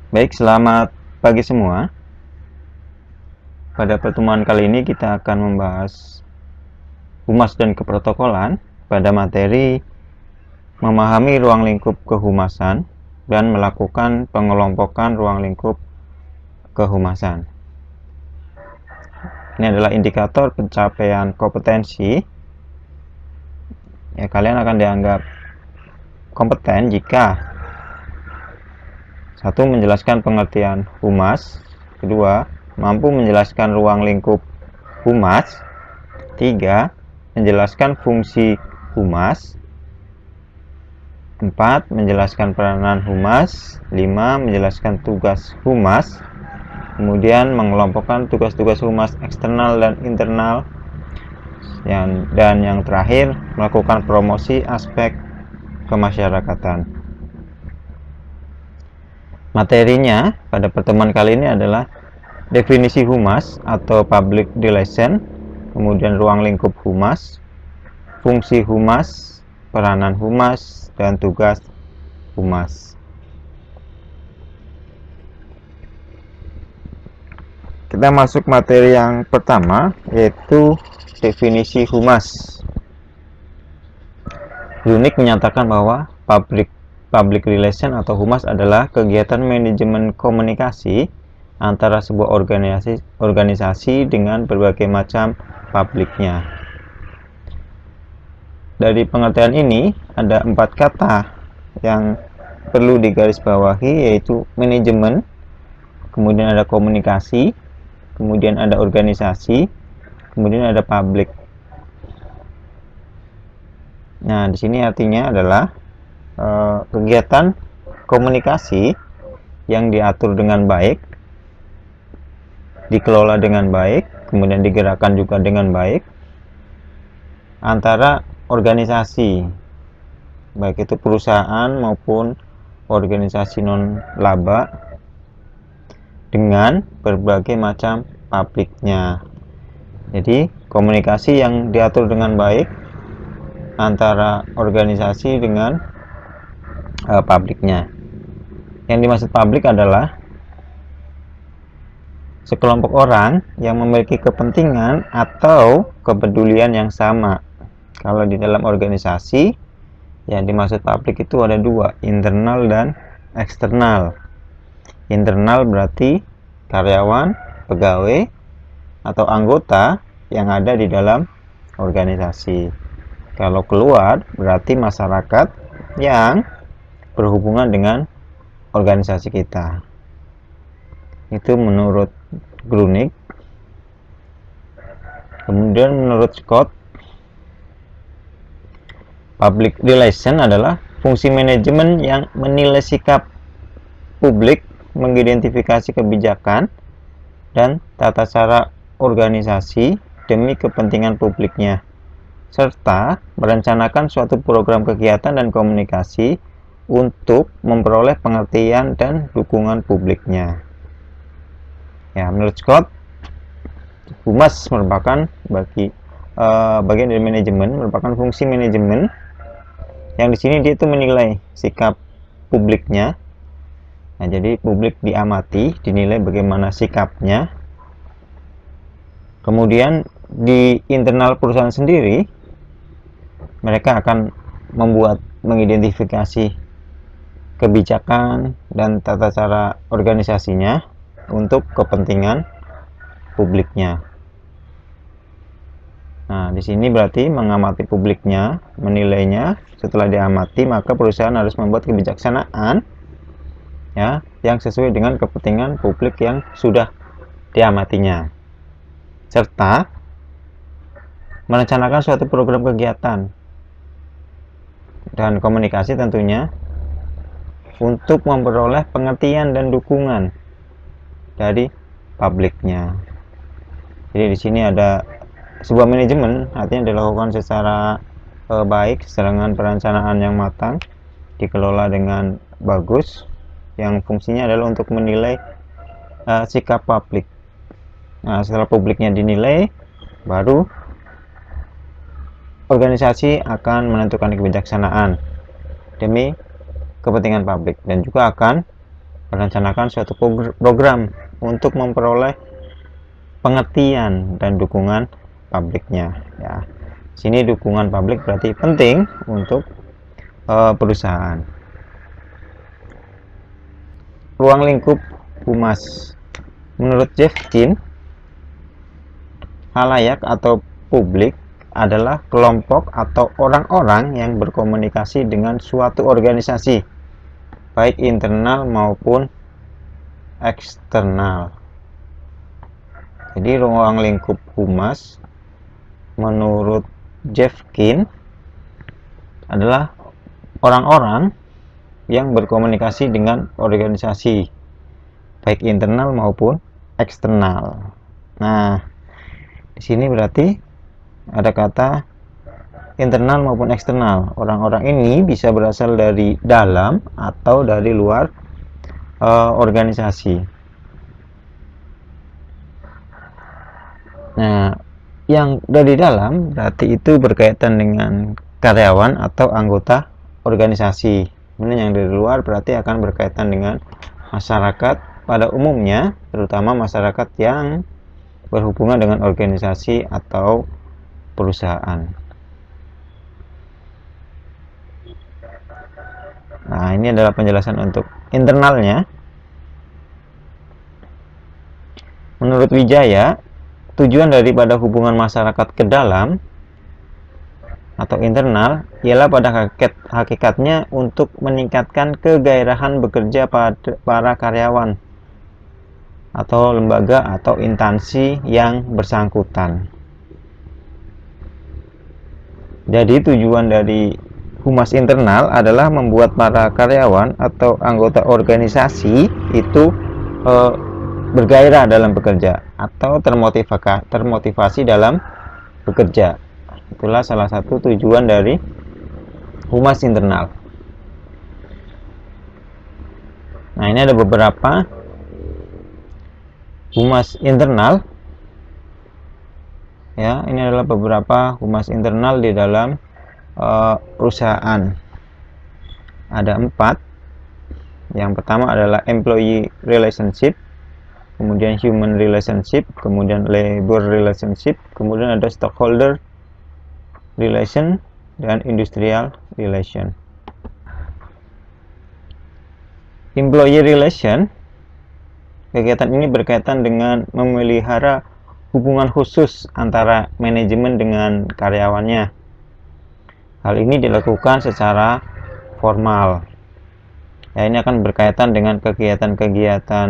Baik, selamat pagi semua. Pada pertemuan kali ini kita akan membahas humas dan keprotokolan pada materi memahami ruang lingkup kehumasan dan melakukan pengelompokan ruang lingkup kehumasan. Ini adalah indikator pencapaian kompetensi. Kalian akan dianggap kompeten jika 1. Menjelaskan pengertian humas. 2. Mampu menjelaskan ruang lingkup humas. 3. Menjelaskan fungsi humas. 4. Menjelaskan peranan humas. 5. Menjelaskan tugas humas. Kemudian mengelompokkan tugas-tugas humas eksternal dan internal. Dan yang terakhir, melakukan promosi aspek kemasyarakatan. Materinya pada pertemuan kali ini adalah definisi humas atau public relation, kemudian ruang lingkup humas, fungsi humas, peranan humas, dan tugas humas. Kita masuk materi yang pertama, yaitu definisi humas. Grunig menyatakan bahwa public relation atau humas adalah kegiatan manajemen komunikasi antara sebuah organisasi dengan berbagai macam publiknya. Dari pengertian ini ada 4 kata yang perlu digarisbawahi, yaitu manajemen, kemudian ada komunikasi, kemudian ada organisasi, kemudian ada publik. Nah, di sini artinya adalah kegiatan komunikasi yang diatur dengan baik, dikelola dengan baik, kemudian digerakkan juga dengan baik antara organisasi, baik itu perusahaan maupun organisasi non-laba, dengan berbagai macam publiknya. Jadi komunikasi yang diatur dengan baik antara organisasi dengan publiknya. Yang dimaksud publik adalah sekelompok orang yang memiliki kepentingan atau kepedulian yang sama. Kalau di dalam organisasi, yang dimaksud publik itu ada 2, internal dan eksternal. Internal berarti karyawan, pegawai, atau anggota yang ada di dalam organisasi. Kalau keluar berarti masyarakat yang berhubungan dengan organisasi kita. Itu menurut Grunig. Kemudian menurut Scott, public relation adalah fungsi manajemen yang menilai sikap publik, mengidentifikasi kebijakan dan tata cara organisasi demi kepentingan publiknya, serta merencanakan suatu program kegiatan dan komunikasi untuk memperoleh pengertian dan dukungan publiknya. Menurut Scott, humas merupakan bagian dari manajemen, merupakan fungsi manajemen yang di sini dia itu menilai sikap publiknya. Nah, jadi publik diamati, dinilai bagaimana sikapnya. Kemudian di internal perusahaan sendiri, mereka akan mengidentifikasi kebijakan dan tata cara organisasinya untuk kepentingan publiknya. Nah, di sini berarti mengamati publiknya, menilainya. Setelah diamati, maka perusahaan harus membuat kebijaksanaan yang sesuai dengan kepentingan publik yang sudah diamatinya, serta merencanakan suatu program kegiatan dan komunikasi tentunya untuk memperoleh pengertian dan dukungan dari publiknya. Jadi di sini ada sebuah manajemen, artinya dilakukan secara baik, dengan perencanaan yang matang, dikelola dengan bagus, yang fungsinya adalah untuk menilai sikap publik. Nah, setelah publiknya dinilai, baru organisasi akan menentukan kebijaksanaan demi kepentingan publik, dan juga akan merencanakan suatu program untuk memperoleh pengertian dan dukungan publiknya. Ya, sini dukungan publik berarti penting untuk perusahaan. Ruang lingkup humas. Menurut Jeffkin, halayak atau publik adalah kelompok atau orang-orang yang berkomunikasi dengan suatu organisasi, baik internal maupun eksternal. Jadi ruang lingkup humas menurut Jeffkin adalah orang-orang yang berkomunikasi dengan organisasi, baik internal maupun eksternal. Nah, di sini berarti ada kata internal maupun eksternal. Orang-orang ini bisa berasal dari dalam atau dari luar organisasi. Nah, yang dari dalam berarti itu berkaitan dengan karyawan atau anggota organisasi. Kemudian yang dari luar berarti akan berkaitan dengan masyarakat pada umumnya, terutama masyarakat yang berhubungan dengan organisasi atau perusahaan. Nah, ini adalah penjelasan untuk internalnya. Menurut Wijaya, tujuan daripada hubungan masyarakat ke dalam atau internal ialah pada hakikatnya untuk meningkatkan kegairahan bekerja para karyawan atau lembaga atau instansi yang bersangkutan. Jadi tujuan dari humas internal adalah membuat para karyawan atau anggota organisasi itu bergairah dalam bekerja atau termotivasi dalam bekerja. Itulah salah satu tujuan dari humas internal. Nah, ini ada beberapa humas internal. Ya, ini adalah beberapa humas internal di dalam perusahaan. Ada 4. Yang pertama adalah employee relationship, kemudian human relationship, kemudian labor relationship, kemudian ada stockholder relation, dan industrial relation. Employee relation, kegiatan ini berkaitan dengan memelihara hubungan khusus antara manajemen dengan karyawannya. Hal ini dilakukan secara formal. Ya, ini akan berkaitan dengan kegiatan-kegiatan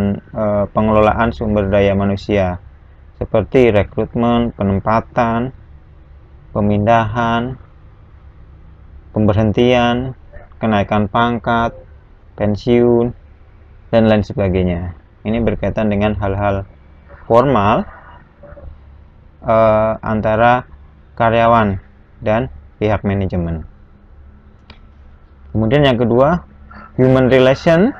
pengelolaan sumber daya manusia seperti rekrutmen, penempatan, pemindahan, pemberhentian, kenaikan pangkat, pensiun, dan lain sebagainya. Ini berkaitan dengan hal-hal formal antara karyawan dan pihak manajemen. Kemudian yang kedua, human relation,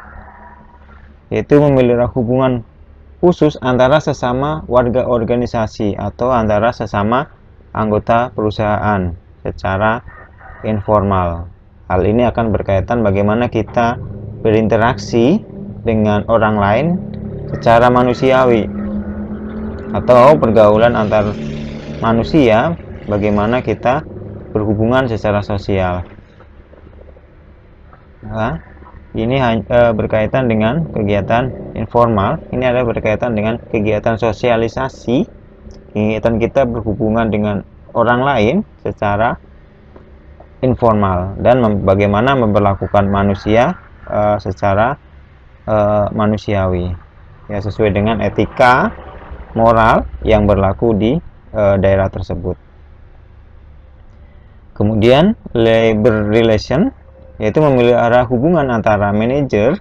yaitu memelihara hubungan khusus antara sesama warga organisasi atau antara sesama anggota perusahaan secara informal. Hal ini akan berkaitan bagaimana kita berinteraksi dengan orang lain secara manusiawi atau pergaulan antar manusia, bagaimana kita berhubungan secara sosial. Nah, ini berkaitan dengan kegiatan informal. Ini adalah berkaitan dengan kegiatan sosialisasi, kegiatan kita berhubungan dengan orang lain secara informal dan bagaimana memperlakukan manusia secara manusiawi, ya, sesuai dengan etika moral yang berlaku di daerah tersebut. Kemudian labor relation, yaitu memelihara hubungan antara manajer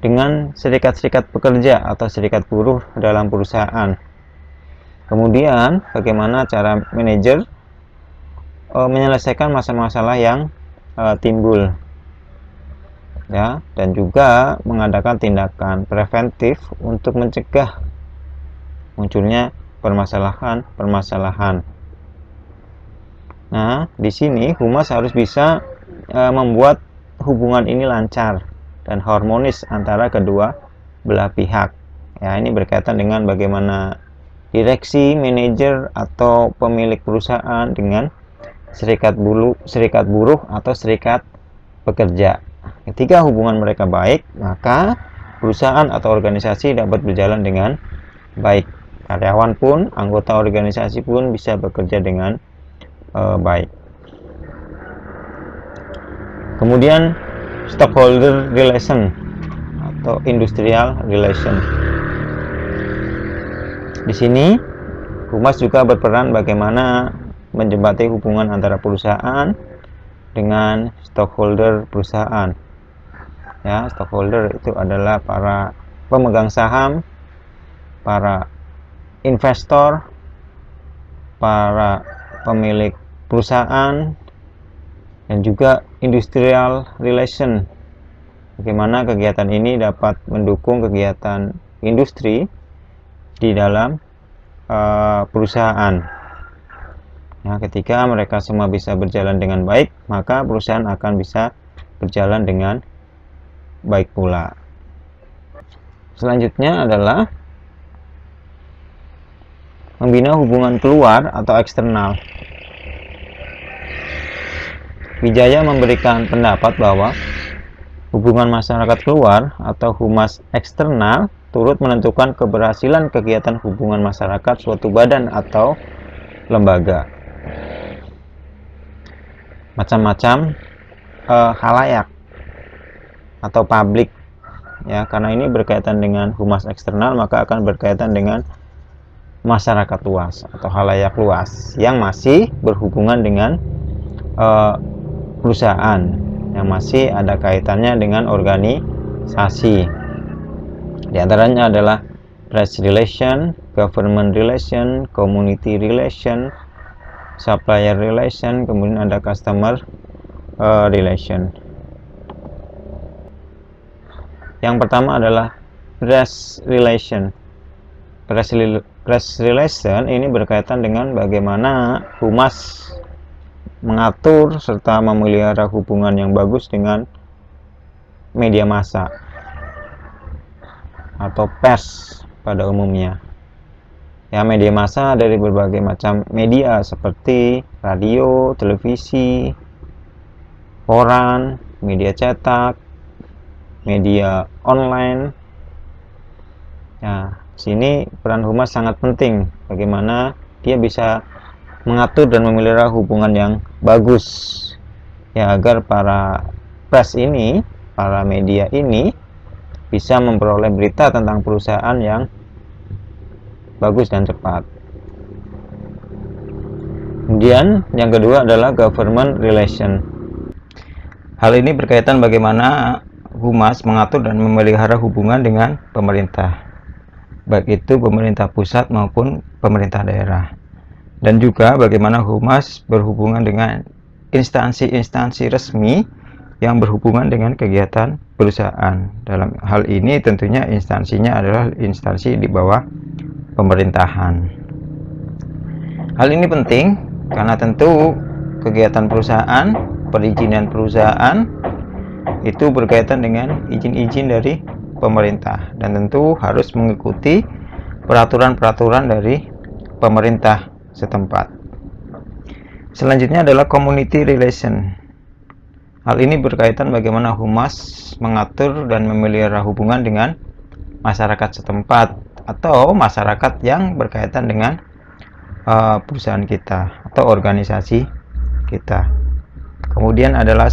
dengan serikat-serikat pekerja atau serikat buruh dalam perusahaan. Kemudian bagaimana cara manajer menyelesaikan masalah-masalah yang timbul, ya, dan juga mengadakan tindakan preventif untuk mencegah munculnya permasalahan. Nah, di sini humas harus bisa membuat hubungan ini lancar dan harmonis antara kedua belah pihak. Ya, ini berkaitan dengan bagaimana direksi, manajer, atau pemilik perusahaan dengan serikat buruh atau serikat pekerja. Ketika hubungan mereka baik, maka perusahaan atau organisasi dapat berjalan dengan baik. Karyawan pun, anggota organisasi pun bisa bekerja dengan baik. Kemudian stakeholder relation atau industrial relation. Di sini humas juga berperan bagaimana menjembatani hubungan antara perusahaan dengan stakeholder perusahaan. Ya, stakeholder itu adalah para pemegang saham, para investor, para pemilik perusahaan, dan juga industrial relation. Bagaimana kegiatan ini dapat mendukung kegiatan industri di dalam perusahaan. Nah, ketika mereka semua bisa berjalan dengan baik, maka perusahaan akan bisa berjalan dengan baik pula. Selanjutnya adalah membina hubungan keluar atau eksternal. Wijaya memberikan pendapat bahwa hubungan masyarakat keluar atau humas eksternal turut menentukan keberhasilan kegiatan hubungan masyarakat suatu badan atau lembaga. Macam-macam khalayak atau publik, ya, karena ini berkaitan dengan humas eksternal, maka akan berkaitan dengan masyarakat luas atau khalayak luas yang masih berhubungan dengan perusahaan, yang masih ada kaitannya dengan organisasi. Di antaranya adalah race relation, government relation, community relation, supplier relation, kemudian ada customer relation. Yang pertama adalah race relation. Race relation ini berkaitan dengan bagaimana humas mengatur serta memelihara hubungan yang bagus dengan media massa atau pers pada umumnya. Ya, media massa dari berbagai macam media seperti radio, televisi, koran, media cetak, media online. Nah, sini peran humas sangat penting, bagaimana dia bisa mengatur dan memelihara hubungan yang bagus, ya, agar para pers ini, para media ini bisa memperoleh berita tentang perusahaan yang bagus dan cepat. Kemudian yang kedua adalah government relation. Hal ini berkaitan bagaimana humas mengatur dan memelihara hubungan dengan pemerintah, baik itu pemerintah pusat maupun pemerintah daerah. Dan juga bagaimana humas berhubungan dengan instansi-instansi resmi yang berhubungan dengan kegiatan perusahaan. Dalam hal ini tentunya instansinya adalah instansi di bawah pemerintahan. Hal ini penting karena tentu kegiatan perusahaan, perizinan perusahaan itu berkaitan dengan izin-izin dari pemerintah dan tentu harus mengikuti peraturan-peraturan dari pemerintah setempat. Selanjutnya adalah community relation. Hal ini berkaitan bagaimana humas mengatur dan memelihara hubungan dengan masyarakat setempat atau masyarakat yang berkaitan dengan perusahaan kita atau organisasi kita. Kemudian adalah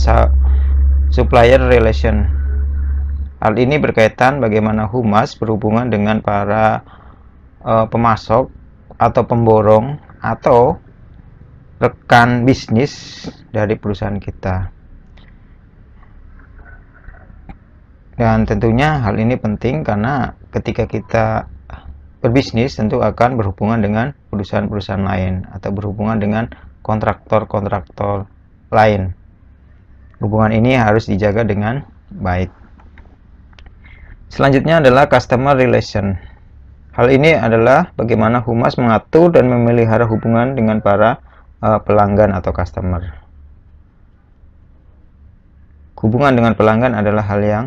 supplier relation. Hal ini berkaitan bagaimana humas berhubungan dengan para pemasok atau pemborong atau rekan bisnis dari perusahaan kita. Dan tentunya hal ini penting karena ketika kita berbisnis tentu akan berhubungan dengan perusahaan-perusahaan lain atau berhubungan dengan kontraktor-kontraktor lain. Hubungan ini harus dijaga dengan baik. Selanjutnya adalah customer relation. Hal ini adalah bagaimana humas mengatur dan memelihara hubungan dengan para pelanggan atau customer. Hubungan dengan pelanggan adalah hal yang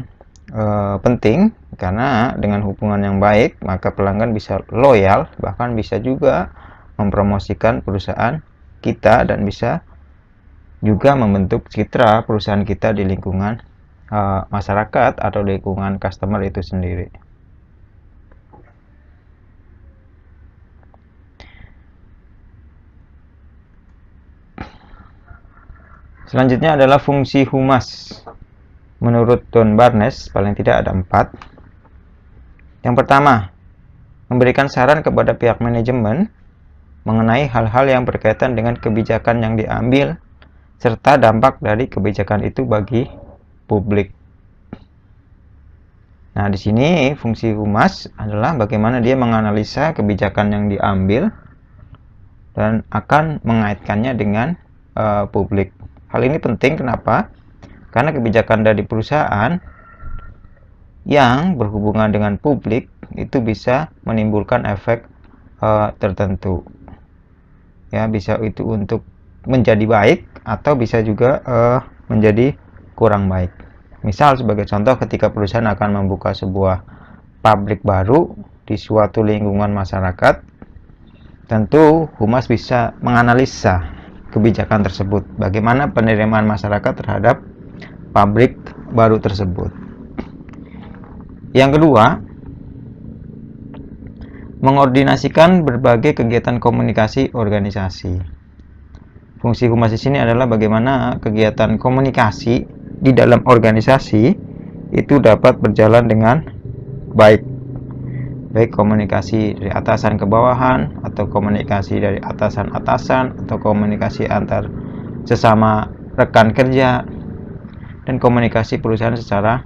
penting, karena dengan hubungan yang baik maka pelanggan bisa loyal, bahkan bisa juga mempromosikan perusahaan kita dan bisa juga membentuk citra perusahaan kita di lingkungan masyarakat atau lingkungan customer itu sendiri. Selanjutnya adalah fungsi humas. Menurut Don Barnes, paling tidak ada 4. Yang pertama, memberikan saran kepada pihak manajemen mengenai hal-hal yang berkaitan dengan kebijakan yang diambil serta dampak dari kebijakan itu bagi publik. Nah, di sini fungsi humas adalah bagaimana dia menganalisa kebijakan yang diambil dan akan mengaitkannya dengan publik. Hal ini penting, kenapa? Karena kebijakan dari perusahaan yang berhubungan dengan publik itu bisa menimbulkan efek tertentu. Ya, bisa itu untuk menjadi baik atau bisa juga menjadi kurang baik. Misal sebagai contoh, ketika perusahaan akan membuka sebuah pabrik baru di suatu lingkungan masyarakat, tentu humas bisa menganalisa kebijakan tersebut, bagaimana penerimaan masyarakat terhadap pabrik baru tersebut. Yang kedua, mengordinasikan berbagai kegiatan komunikasi organisasi. Fungsi humas di sini adalah bagaimana kegiatan komunikasi di dalam organisasi itu dapat berjalan dengan baik. Baik komunikasi dari atasan ke bawahan, atau komunikasi dari atasan-atasan, atau komunikasi antar sesama rekan kerja, dan komunikasi perusahaan secara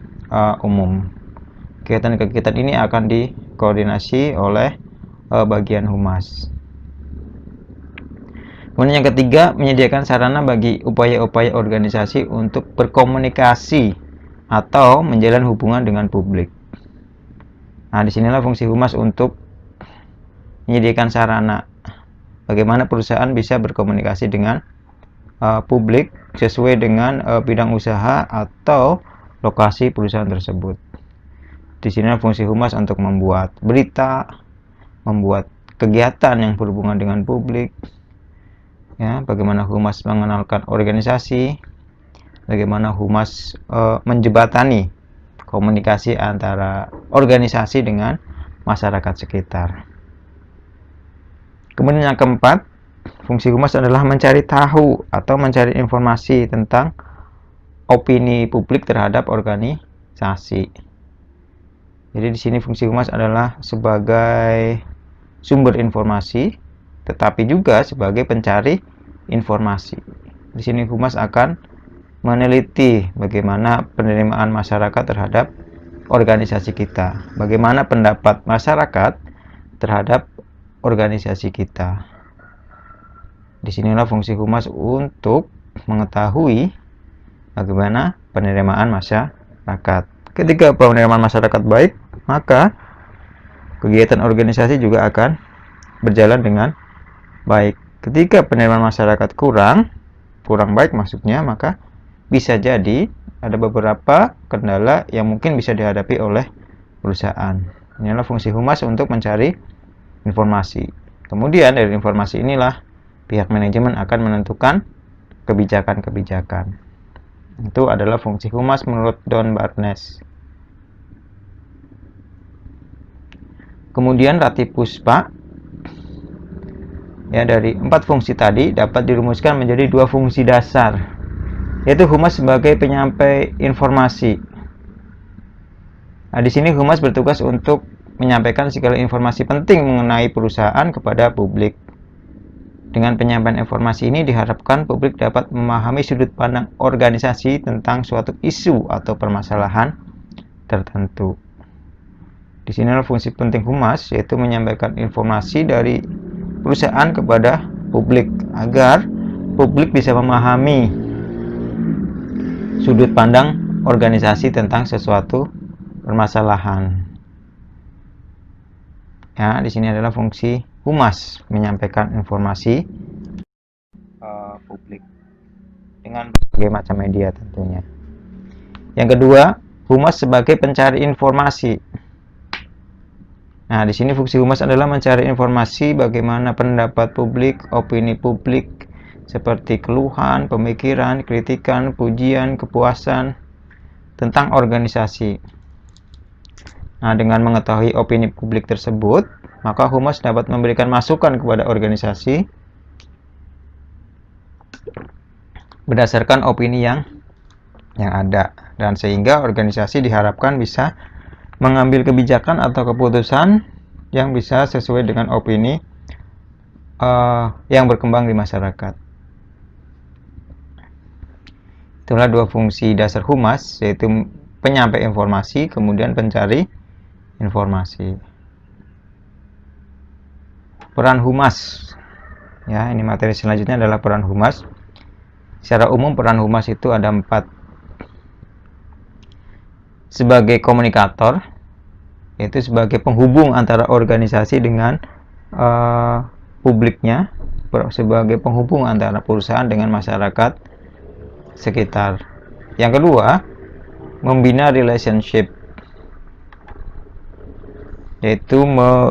umum. Kegiatan-kegiatan ini akan dikoordinasi oleh bagian humas. Kemudian yang ketiga, menyediakan sarana bagi upaya-upaya organisasi untuk berkomunikasi atau menjalin hubungan dengan publik. Nah, disinilah fungsi humas untuk menyediakan sarana bagaimana perusahaan bisa berkomunikasi dengan publik sesuai dengan bidang usaha atau lokasi perusahaan tersebut. Di sini fungsi humas untuk membuat berita, membuat kegiatan yang berhubungan dengan publik, ya, bagaimana humas mengenalkan organisasi, bagaimana humas menjembatani komunikasi antara organisasi dengan masyarakat sekitar. Kemudian yang keempat, fungsi humas adalah mencari tahu atau mencari informasi tentang opini publik terhadap organisasi. Jadi di sini fungsi humas adalah sebagai sumber informasi, tetapi juga sebagai pencari informasi. Di sini humas akan meneliti bagaimana penerimaan masyarakat terhadap organisasi kita, bagaimana pendapat masyarakat terhadap organisasi kita. Disinilah fungsi humas untuk mengetahui bagaimana penerimaan masyarakat. Ketika penerimaan masyarakat baik, maka kegiatan organisasi juga akan berjalan dengan baik. Ketika penerimaan masyarakat kurang baik maksudnya, maka bisa jadi ada beberapa kendala yang mungkin bisa dihadapi oleh perusahaan. Inilah fungsi humas untuk mencari informasi. Kemudian dari informasi inilah pihak manajemen akan menentukan kebijakan-kebijakan. Itu adalah fungsi humas menurut Don Barnes. Kemudian Rati Puspa, ya, dari 4 fungsi tadi dapat dirumuskan menjadi 2 fungsi dasar, yaitu humas sebagai penyampai informasi. Nah, di sini humas bertugas untuk menyampaikan segala informasi penting mengenai perusahaan kepada publik. Dengan penyampaian informasi ini diharapkan publik dapat memahami sudut pandang organisasi tentang suatu isu atau permasalahan tertentu. Di sinilah fungsi penting humas, yaitu menyampaikan informasi dari perusahaan kepada publik agar publik bisa memahami sudut pandang organisasi tentang sesuatu permasalahan. Ya, di sini adalah fungsi humas, menyampaikan informasi publik dengan berbagai macam media tentunya. Yang kedua, humas sebagai pencari informasi. Nah, di sini fungsi humas adalah mencari informasi bagaimana pendapat publik, opini publik, seperti keluhan, pemikiran, kritikan, pujian, kepuasan tentang organisasi. Nah, dengan mengetahui opini publik tersebut, maka humas dapat memberikan masukan kepada organisasi berdasarkan opini yang ada, dan sehingga organisasi diharapkan bisa mengambil kebijakan atau keputusan yang bisa sesuai dengan opini yang berkembang di masyarakat. Itulah dua fungsi dasar humas, yaitu penyampai informasi, kemudian pencari informasi. Peran humas, ya, ini materi selanjutnya adalah peran humas. Secara umum peran humas itu ada 4. Sebagai komunikator, yaitu sebagai penghubung antara organisasi dengan publiknya, sebagai penghubung antara perusahaan dengan masyarakat sekitar. Yang kedua, membina relationship, yaitu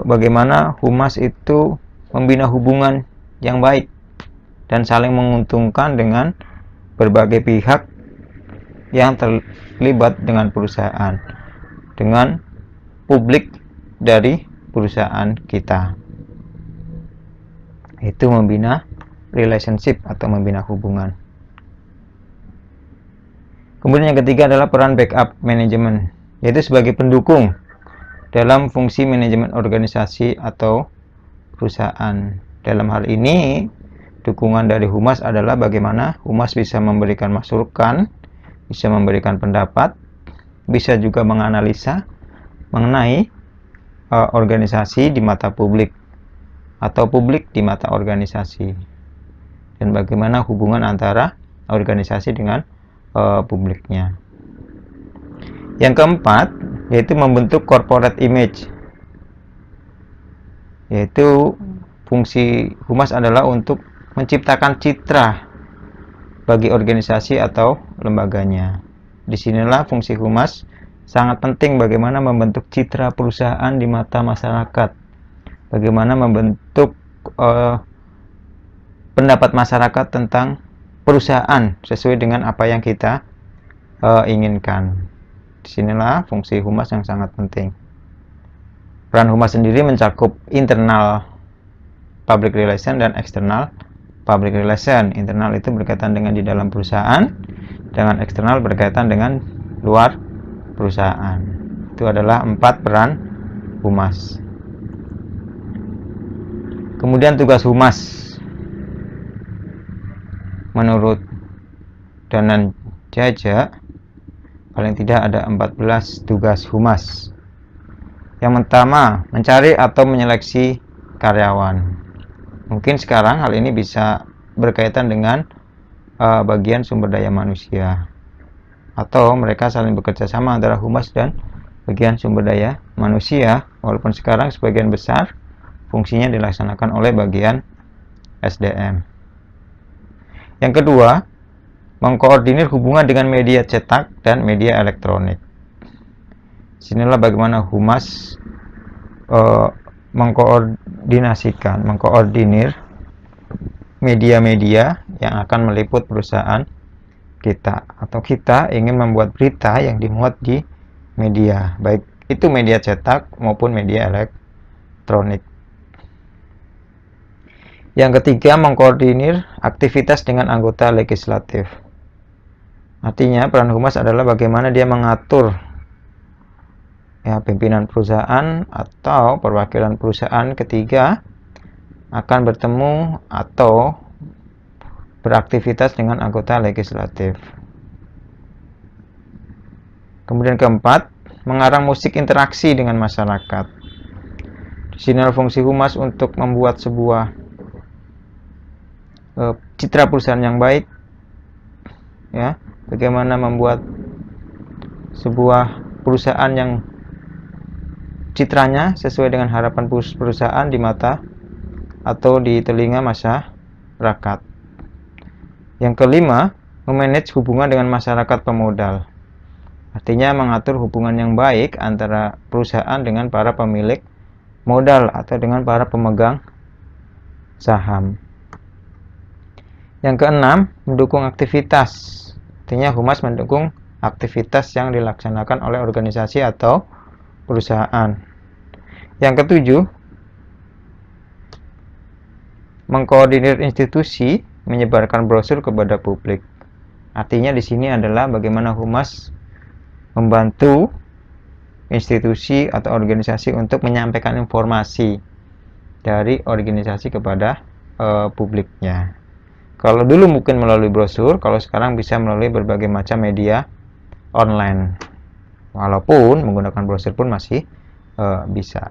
bagaimana humas itu membina hubungan yang baik dan saling menguntungkan dengan berbagai pihak yang terlibat dengan perusahaan, dengan publik dari perusahaan kita. Itu membina relationship atau membina hubungan. Kemudian yang ketiga adalah peran backup manajemen, yaitu sebagai pendukung dalam fungsi manajemen organisasi atau perusahaan. Dalam hal ini, dukungan dari humas adalah bagaimana humas bisa memberikan masukan, bisa memberikan pendapat, bisa juga menganalisa mengenai organisasi di mata publik atau publik di mata organisasi, dan bagaimana hubungan antara organisasi dengan publiknya. Yang keempat, yaitu membentuk corporate image, yaitu fungsi humas adalah untuk menciptakan citra bagi organisasi atau lembaganya. Disinilah fungsi humas sangat penting, bagaimana membentuk citra perusahaan di mata masyarakat, bagaimana membentuk pendapat masyarakat tentang perusahaan sesuai dengan apa yang kita inginkan. Disinilah fungsi humas yang sangat penting. Peran humas sendiri mencakup internal public relation dan eksternal public relation. Internal itu berkaitan dengan di dalam perusahaan, dengan eksternal berkaitan dengan luar perusahaan. Itu adalah 4 peran humas. Kemudian tugas humas, menurut Danan Jaja, paling tidak ada 14 tugas humas. Yang pertama, mencari atau menyeleksi karyawan. Mungkin sekarang hal ini bisa berkaitan dengan bagian sumber daya manusia, atau mereka saling bekerja sama antara humas dan bagian sumber daya manusia, walaupun sekarang sebagian besar fungsinya dilaksanakan oleh bagian SDM. Yang kedua, mengkoordinir hubungan dengan media cetak dan media elektronik. Sinilah bagaimana humas mengkoordinir media-media yang akan meliput perusahaan kita, atau kita ingin membuat berita yang dimuat di media, baik itu media cetak maupun media elektronik. Yang ketiga, mengkoordinir aktivitas dengan anggota legislatif. Artinya peran humas adalah bagaimana dia mengatur pimpinan perusahaan atau perwakilan perusahaan ketiga akan bertemu atau beraktivitas dengan anggota legislatif. Kemudian keempat, mengarang musik interaksi dengan masyarakat. Di sini fungsi humas untuk membuat sebuah citra perusahaan yang baik, ya, bagaimana membuat sebuah perusahaan yang citranya sesuai dengan harapan perusahaan di mata atau di telinga masyarakat. Yang kelima, memanage hubungan dengan masyarakat pemodal. Artinya mengatur hubungan yang baik antara perusahaan dengan para pemilik modal atau dengan para pemegang saham. Yang keenam, mendukung aktivitas. Artinya humas mendukung aktivitas yang dilaksanakan oleh organisasi atau perusahaan. Yang ketujuh, mengkoordinir institusi menyebarkan brosur kepada publik. Artinya di sini adalah bagaimana humas membantu institusi atau organisasi untuk menyampaikan informasi dari organisasi kepada publiknya. Kalau dulu mungkin melalui brosur, kalau sekarang bisa melalui berbagai macam media online. Walaupun menggunakan brosur pun masih bisa.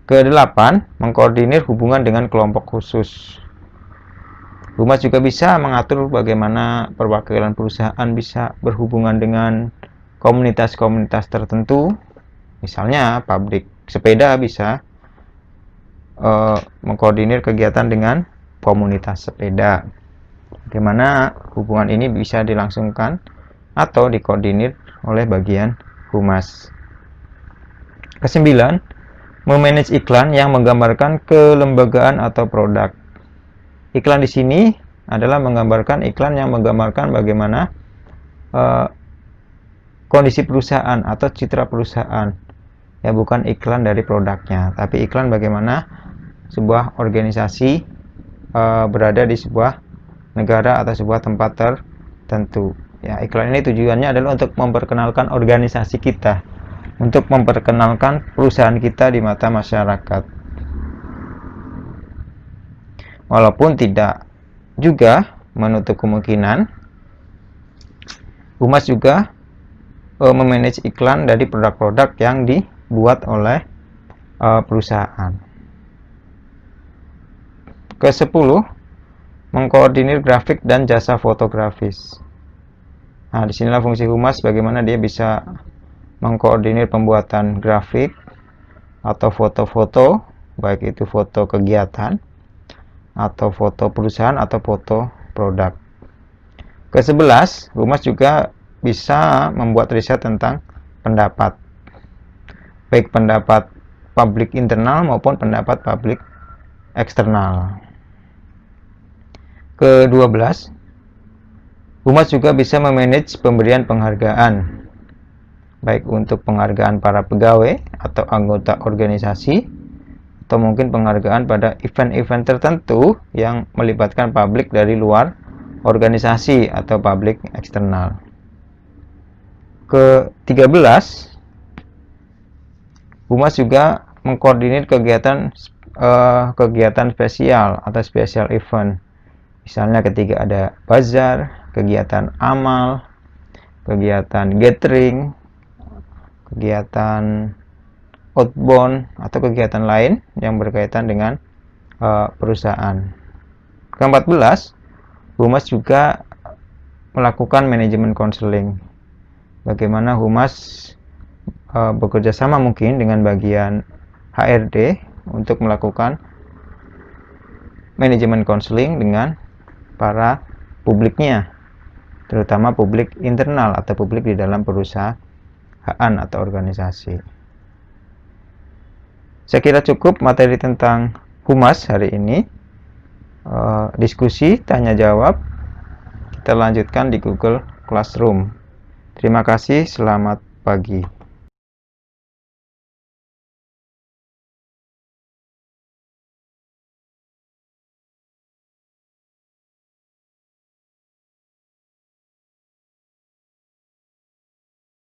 Kedelapan, mengkoordinir hubungan dengan kelompok khusus. Humas juga bisa mengatur bagaimana perwakilan perusahaan bisa berhubungan dengan komunitas-komunitas tertentu. Misalnya pabrik sepeda bisa mengkoordinir kegiatan dengan komunitas sepeda. Bagaimana hubungan ini bisa dilangsungkan atau dikoordinir oleh bagian humas. Kesembilan, memanage iklan yang menggambarkan kelembagaan atau produk. Iklan di sini adalah menggambarkan iklan yang menggambarkan bagaimana kondisi perusahaan atau citra perusahaan. Ya, bukan iklan dari produknya, tapi iklan bagaimana sebuah organisasi berada di sebuah negara atau sebuah tempat tertentu. Ya, iklan ini tujuannya adalah untuk memperkenalkan organisasi kita, untuk memperkenalkan perusahaan kita di mata masyarakat. Walaupun tidak juga menutup kemungkinan humas juga memanage iklan dari produk-produk yang dibuat oleh perusahaan. Ke-10, mengkoordinir grafik dan jasa fotografis. Nah, disinilah fungsi humas, bagaimana dia bisa mengkoordinir pembuatan grafik atau foto-foto, baik itu foto kegiatan atau foto perusahaan atau foto produk. Ke-11, humas juga bisa membuat riset tentang pendapat, baik pendapat publik internal maupun pendapat publik eksternal. Ke-12, humas juga bisa memanage pemberian penghargaan, baik untuk penghargaan para pegawai atau anggota organisasi, atau mungkin penghargaan pada event-event tertentu yang melibatkan publik dari luar organisasi atau publik eksternal. Ke-13, humas juga mengkoordinir kegiatan spesial atau special event. Misalnya ketika ada bazar, kegiatan amal, kegiatan gathering, kegiatan outbound, atau kegiatan lain yang berkaitan dengan perusahaan. Ke-14, humas juga melakukan manajemen konseling. Bagaimana humas bekerja sama mungkin dengan bagian HRD untuk melakukan manajemen konseling dengan para publiknya, terutama publik internal atau publik di dalam perusahaan atau organisasi. Saya kira cukup materi tentang humas hari ini. Diskusi tanya jawab kita lanjutkan di Google Classroom. Terima kasih, selamat pagi.